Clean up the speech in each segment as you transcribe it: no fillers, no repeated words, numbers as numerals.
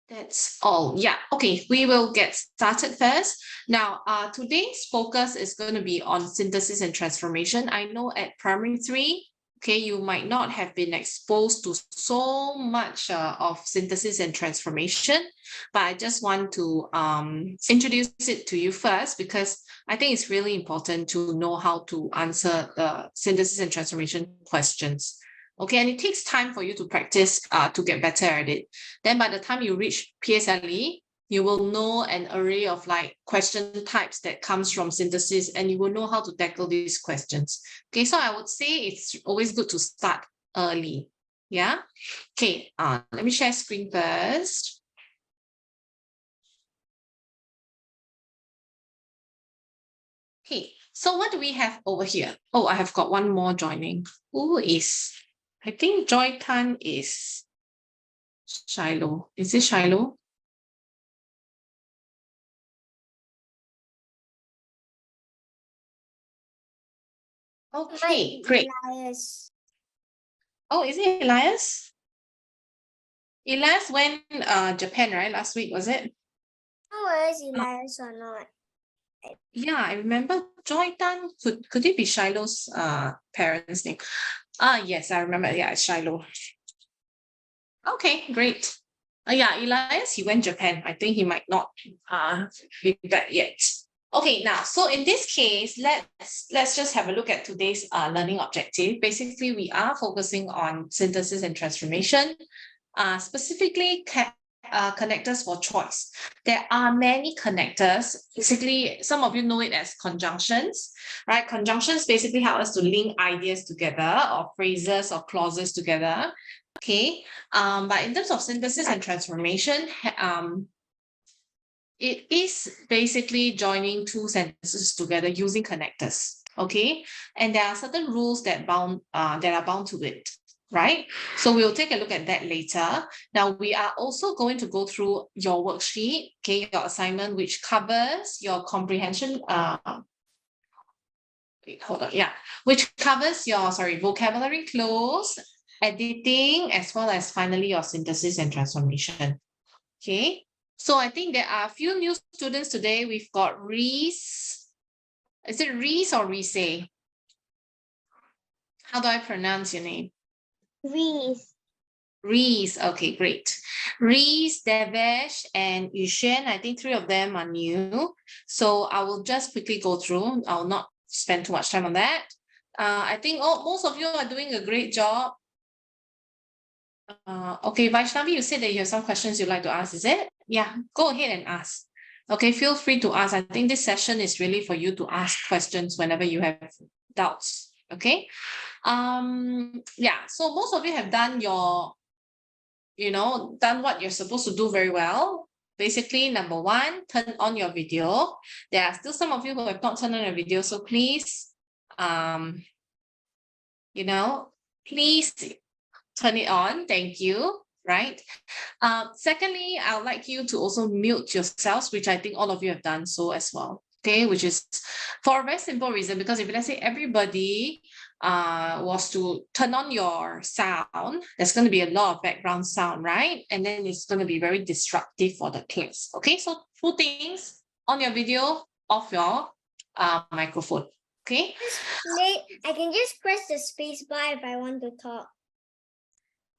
That's all. Yeah. Okay. We will get started first. Now, today's focus is going to be on synthesis and transformation. I know at primary 3, okay, you might not have been exposed to so much of synthesis and transformation, but I just want to introduce it to you first because I think it's really important to know how to answer the synthesis and transformation questions. Okay, and it takes time for you to practice to get better at it. Then by the time you reach PSLE, you will know an array of like question types that comes from synthesis, and you will know how to tackle these questions. Okay, so I would say it's always good to start early. Yeah. Okay, let me share screen first. Okay, so what do we have over here? Oh, I have got one more joining. Who is? I think Joy Tan is Shiloh. Is it Shiloh? Okay, great. Elias. Oh, is it Elias? Elias went Japan, right? Last week, was it? Oh, is Elias or not? Yeah, I remember Joy Tan. Could it be Shiloh's parents' name? Yes, I remember. Yeah, it's Shiloh. Okay, great. Yeah, Elias, he went Japan. I think he might not be back yet. Okay, now, so in this case, let's just have a look at today's learning objective. Basically, we are focusing on synthesis and transformation, specifically connectors for choice. There are many connectors. Basically, some of you know it as conjunctions, right? Conjunctions basically help us to link ideas together or phrases or clauses together. Okay, but in terms of synthesis and transformation, it is basically joining two sentences together using connectors. Okay, and there are certain rules that are bound to it, right? So we'll take a look at that later. Now we are also going to go through your worksheet, okay, your assignment, which covers your comprehension. Wait, hold on, yeah, which covers your vocabulary close, editing, as well as finally your synthesis and transformation. Okay, so I think there are a few new students today. We've got Reese. Is it Reese or Reese? How do I pronounce your name? Reese. Reese. Okay, great. Reese, Devesh, and Yushen. I think 3 of them are new. So I will just quickly go through. I'll not spend too much time on that. I think most of you are doing a great job. Okay, Vaishnavi, you said that you have some questions you'd like to ask, is it? Yeah, go ahead and ask. Okay, feel free to ask. I think this session is really for you to ask questions whenever you have doubts. Okay. Yeah, so most of you have done done what you're supposed to do very well. Basically, number 1, turn on your video. There are still some of you who have not turned on your video, so please, please turn it on. Thank you. Right. Secondly, I would like you to also mute yourselves, which I think all of you have done so as well. Okay, which is for a very simple reason, because if let's say everybody was to turn on your sound, there's going to be a lot of background sound, right? And then it's going to be very disruptive for the class. Okay, so 2 things: on your video, off your microphone. Okay. I can just press the space bar if I want to talk.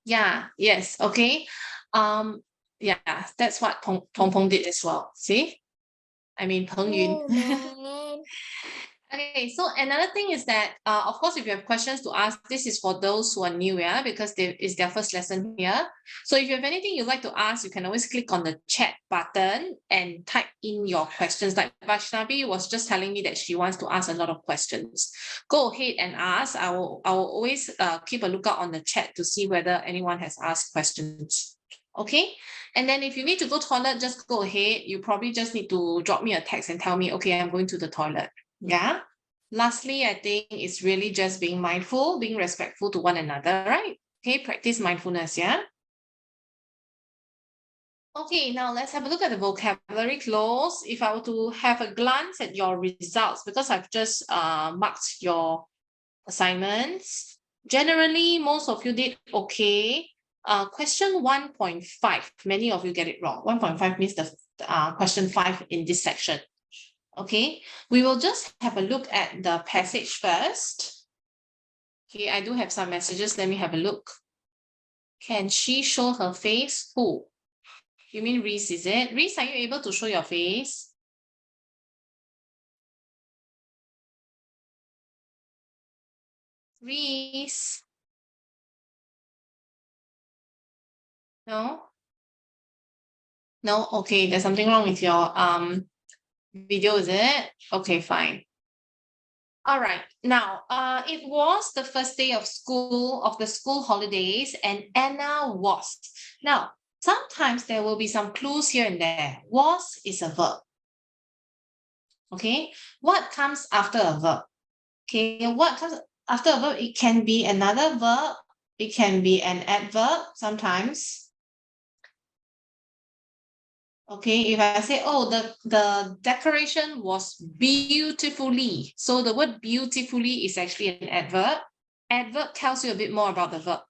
Yeah, yes, okay. Yeah, that's what Pong Pong did as well. See? I mean, Peng Yun. Oh, Okay, so another thing is that, of course, if you have questions to ask, this is for those who are new, yeah, because it's their first lesson here. So if you have anything you'd like to ask, you can always click on the chat button and type in your questions. Like Vaishnavi was just telling me that she wants to ask a lot of questions. Go ahead and ask. I will always keep a lookout on the chat to see whether anyone has asked questions. Okay, and then if you need to go toilet, just go ahead. You probably just need to drop me a text and tell me, okay, I'm going to the toilet. Yeah. Lastly, I think it's really just being mindful, being respectful to one another, right? Okay, practice mindfulness, yeah? Okay, now let's have a look at the vocabulary close. If I were to have a glance at your results, because I've just marked your assignments, generally, most of you did okay. question 1.5, many of you get it wrong. 1.5 means the question 5 in this section. Okay, we will just have a look at the passage first. Okay, I do have some messages. Let me have a look. Can she show her face? Who? You mean Reese, is it? Reese, are you able to show your face? Reese? No? No? Okay, there's something wrong with your video, is it? Okay, fine. All right. Now, it was the first day of the school holidays, and Anna was. Now, sometimes there will be some clues here and there. Was is a verb. Okay. What comes after a verb? Okay. What comes after a verb? It can be another verb. It can be an adverb sometimes. Okay, if I say, oh, the decoration was beautifully. So the word beautifully is actually an adverb. Adverb tells you a bit more about the verb.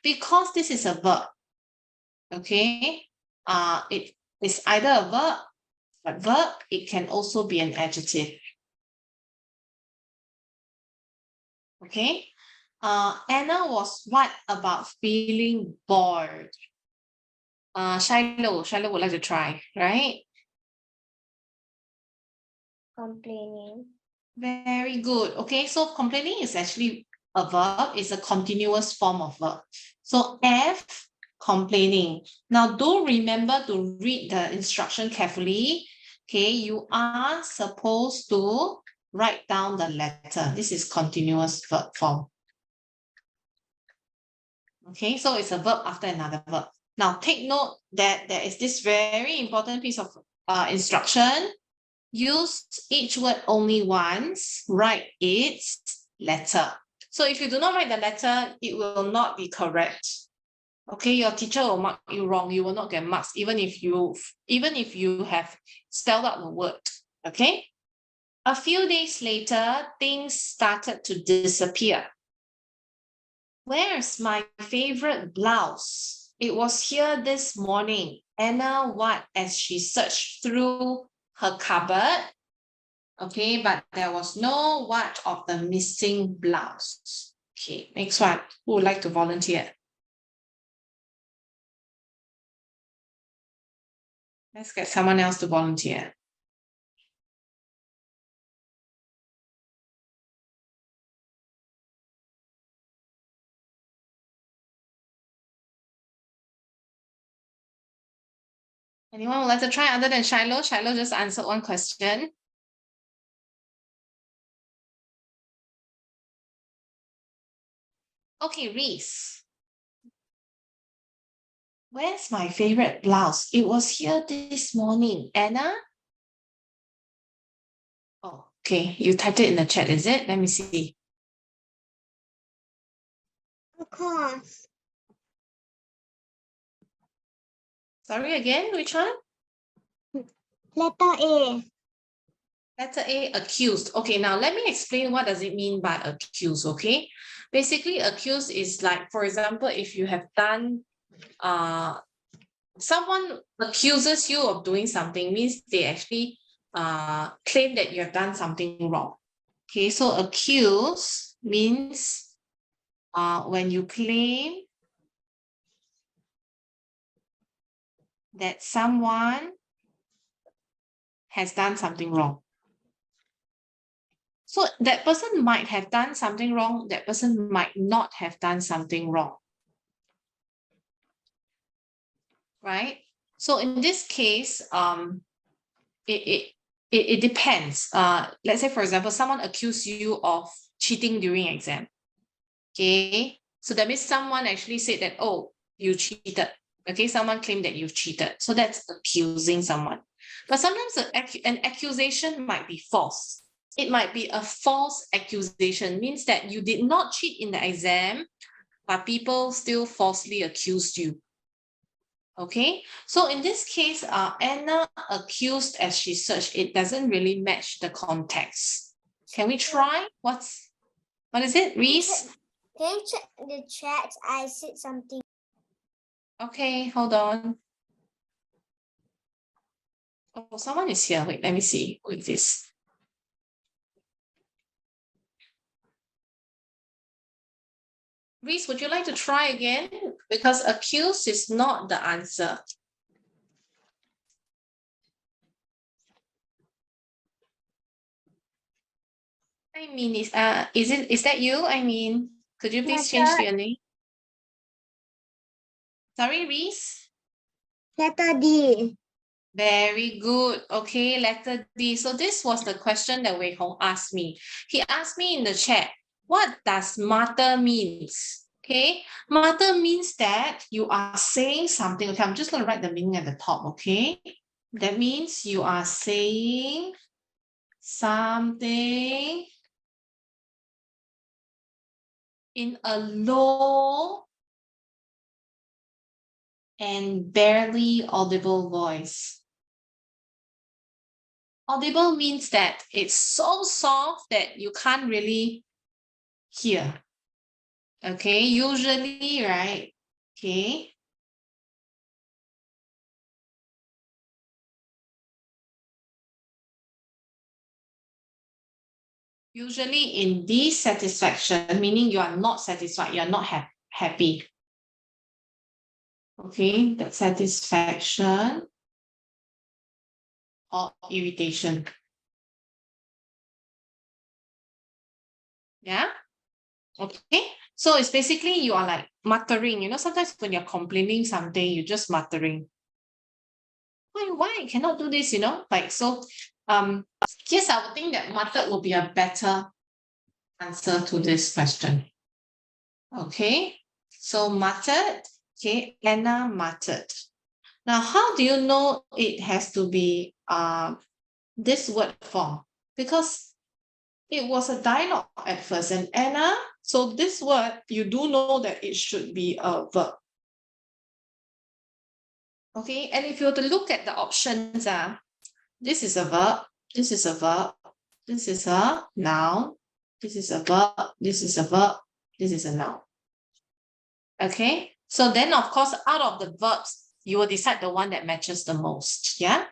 Because this is a verb, okay, it is either a verb, but verb, it can also be an adjective. Okay, Anna was what about feeling bored? Shiloh would like to try, right? Complaining. Very good. Okay, so complaining is actually a verb, it's a continuous form of verb. So F, complaining. Now do remember to read the instruction carefully. Okay, you are supposed to write down the letter. This is continuous verb form. Okay, so it's a verb after another verb. Now take note that there is this very important piece of instruction. Use each word only once, write its letter. So if you do not write the letter, it will not be correct. Okay, your teacher will mark you wrong. You will not get marks even if you have spelled out the word. Okay. A few days later, things started to disappear. Where's my favorite blouse? It was here this morning. Anna what as she searched through her cupboard. Okay, but there was no what of the missing blouse. Okay, next one. Who would like to volunteer? Let's get someone else to volunteer. Anyone would like to try other than Shiloh? Shiloh just answered one question. Okay, Reese. Where's my favorite blouse? It was here this morning. Anna? Oh, okay. You typed it in the chat, is it? Let me see. Of course. Sorry again, which one? Letter A. Letter A, accused. Okay, now let me explain what does it mean by accused, okay? Basically, accused is like, for example, if you have done, someone accuses you of doing something, means they actually claim that you have done something wrong. Okay, so accuse means when you claim that someone has done something wrong. So that person might have done something wrong, that person might not have done something wrong. Right? So in this case, it depends. Let's say, for example, someone accused you of cheating during exam. Okay, so that means someone actually said that, oh, you cheated. Okay, someone claimed that you've cheated. So that's accusing someone. But sometimes an accusation might be false. It might be a false accusation, means that you did not cheat in the exam, but people still falsely accused you. Okay, so in this case, Anna accused as she searched, it doesn't really match the context. Can we try? What is it, Reese? Can you check the chat? I said something. Okay, hold on. Oh, someone is here. Wait, let me see who is this. Reese, would you like to try again? Because accused is not the answer. I mean, is that you? I mean, could you please change your name? Sorry, Reese. Letter D. Very good. Okay, letter D. So this was the question that Wei Hong asked me. He asked me in the chat, what does matter means? Okay, matter means that you are saying something. Okay, I'm just going to write the meaning at the top. Okay, that means you are saying something in a low and barely audible voice. Audible means that it's so soft that you can't really hear. Okay, usually, right? Okay. Usually in dissatisfaction, meaning you are not satisfied, you are not happy. Okay, that satisfaction or irritation. Yeah. Okay. So it's basically you are like muttering. You know, sometimes when you're complaining something, you're just muttering. Why I cannot do this? You know, like so. Yes, I would think that muttered will be a better answer to this question. Okay. So muttered. Okay, Anna muttered. Now, how do you know it has to be this word form? Because it was a dialogue at first, and Anna, so this word, you do know that it should be a verb. Okay, and if you were to look at the options, this is a verb, this is a verb, this is a noun, this is a verb, this is a verb, this is a noun. Okay, so then of course, out of the verbs, you will decide the one that matches the most. Yeah.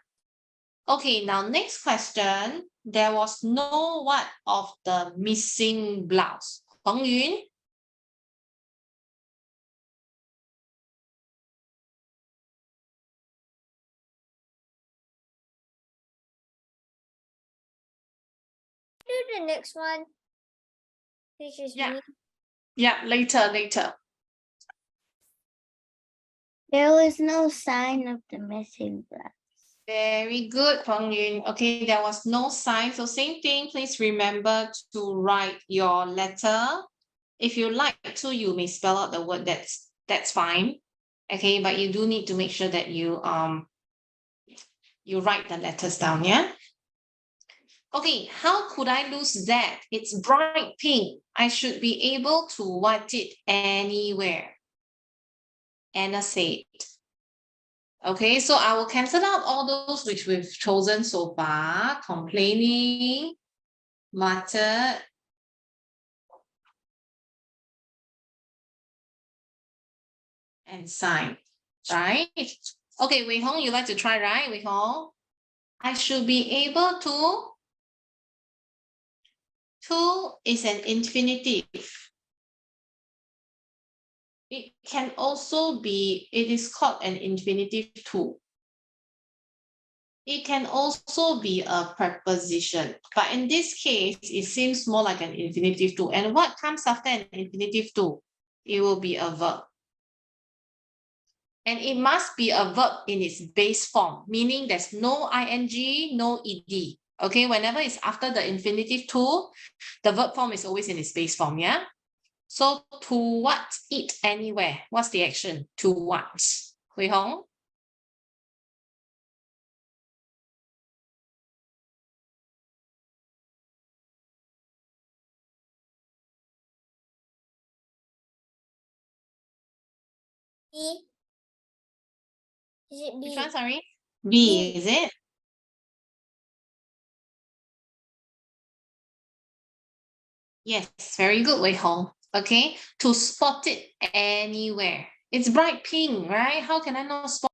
Okay, now next question. There was no what of the missing blouse. Hong Yun? Do the next one. Which is Yeah. me. Yeah, later. There was no sign of the missing blouse. Very good, Hong Yun. Okay, there was no sign. So same thing, please remember to write your letter. If you like to, you may spell out the word, that's fine. Okay, but you do need to make sure that you write the letters down, yeah? Okay, how could I lose that? It's bright pink. I should be able to watch it anywhere. Anna said. Okay, so I will cancel out all those which we've chosen so far. Complaining, muttered, and sign. Right? Okay, Wei Hong, you like to try, right? Wei Hong? I should be able to. To is an infinitive. It can also be, it is called an infinitive to. It can also be a preposition, but in this case, it seems more like an infinitive to. And what comes after an infinitive to? It will be a verb. And it must be a verb in its base form, meaning there's no ing, no ed. Okay, whenever it's after the infinitive to, the verb form is always in its base form, yeah? So to what, eat anywhere. What's the action? To what? Hui Hong? B. Is it B? Which one, sorry? B, is it? Yes, very good, Wei Hong. Okay, to spot it anywhere. It's bright pink, right? How can I not spot